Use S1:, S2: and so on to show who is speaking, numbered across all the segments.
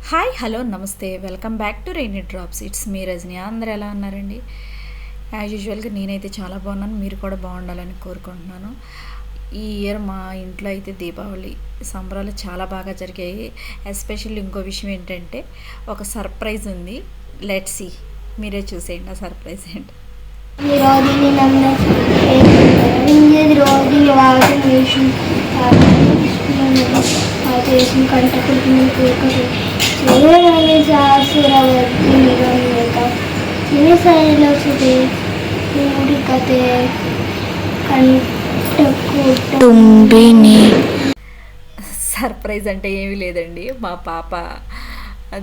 S1: Hi hello నమస్తే welcome back to Rainy Drops. It's me Rajani. అందరూ ఎలా ఉన్నారండి? యాజ్ యూజువల్గా నేనైతే చాలా బాగున్నాను. మీరు కూడా బాగుండాలని కోరుకుంటున్నాను. ఈ ఇయర్ మా ఇంట్లో అయితే దీపావళి సంబరాలు చాలా బాగా జరిగాయి. ఎస్పెషల్లీ ఇంకో విషయం ఏంటంటే ఒక సర్ప్రైజ్ ఉంది. లెట్స్ సీ, మీరే చూసేయండి ఆ సర్ప్రైజ్ ఏంటి. సర్ప్రైజ్ అంటే ఏమీ లేదండి, మా పాప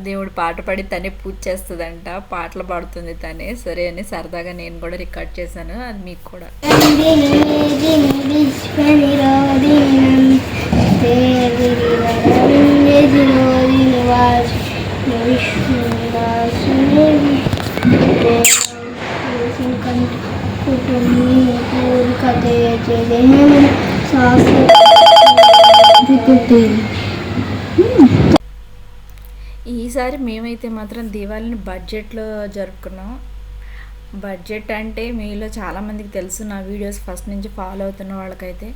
S1: దేవుడు పాట పాడి తనే పూజ చేస్తుందంట. పాటలు పాడుతుంది తనే. సరే అని సరదాగా నేను కూడా రికార్డ్ చేశాను, అది మీకు కూడా. ఈసారి మేమైతే మాత్రం దీవాళిని బడ్జెట్లో జరుపుకున్నాం. బడ్జెట్ అంటే మీలో చాలామందికి తెలుసు, నా వీడియోస్ ఫస్ట్ నుంచి ఫాలో అవుతున్న వాళ్ళకైతే.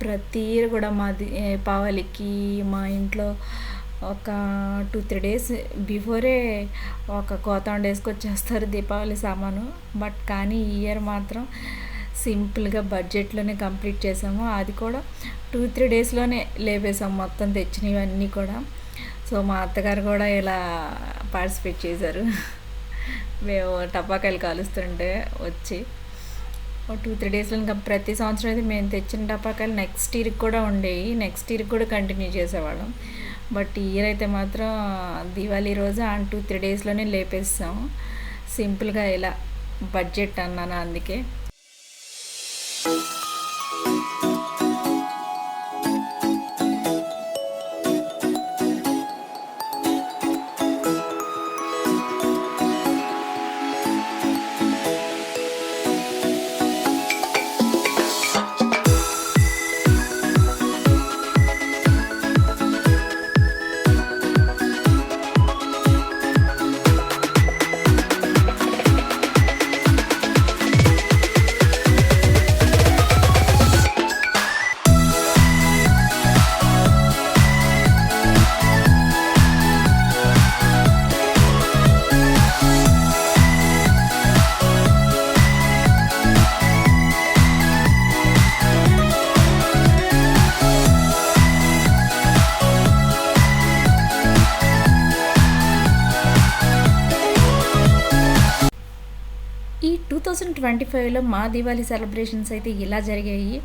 S1: ప్రతి ఇయర్ కూడా మా దీపావళికి మా ఇంట్లో ఒక 2-3 డేస్ బిఫోరే ఒక కోతం వేసుకొచ్చేస్తారు దీపావళి సామాను. బట్ కానీ ఈ ఇయర్ మాత్రం సింపుల్గా బడ్జెట్లోనే కంప్లీట్ చేసాము. అది కూడా 2-3 డేస్లోనే లేపేసాము మొత్తం తెచ్చినవన్నీ కూడా. సో మా అత్తగారు కూడా ఇలా పార్టిసిపేట్ చేశారు. మేము టపాకాయలు కాలుస్తుంటే వచ్చి 2-3 డేస్లో ఇంకా ప్రతి సంవత్సరం అయితే మేము తెచ్చిన టపాకాయలు నెక్స్ట్ ఇయర్కి కూడా ఉండేవి. నెక్స్ట్ ఇయర్కి కూడా కంటిన్యూ చేసేవాళ్ళం. బట్ ఈ ఇయర్ అయితే మాత్రం దీవాళీ రోజు 2-3 డేస్లోనే లేపేస్తాం. సింపుల్గా ఇలా బడ్జెట్ అన్నాను అందుకే. ఈ 2025లో మా దీవాళీ సెలబ్రేషన్స్ అయితే ఇలా జరిగాయి.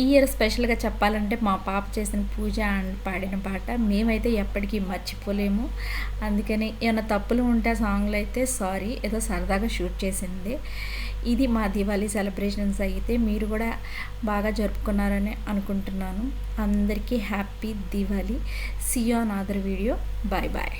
S1: ఈ ఇయర్ స్పెషల్గా చెప్పాలంటే మా పాప చేసిన పూజ అండ్ పాడిన పాట మేమైతే ఎప్పటికీ మర్చిపోలేము. అందుకని ఏమైనా తప్పులు ఉంటే ఆ సాంగ్లో అయితే సారీ, ఏదో సరదాగా షూట్ చేసింది. ఇది మా దీవాళీ సెలబ్రేషన్స్. అయితే మీరు కూడా బాగా జరుపుకున్నారని అనుకుంటున్నాను. అందరికీ happy Diwali. See you on other video. Bye bye.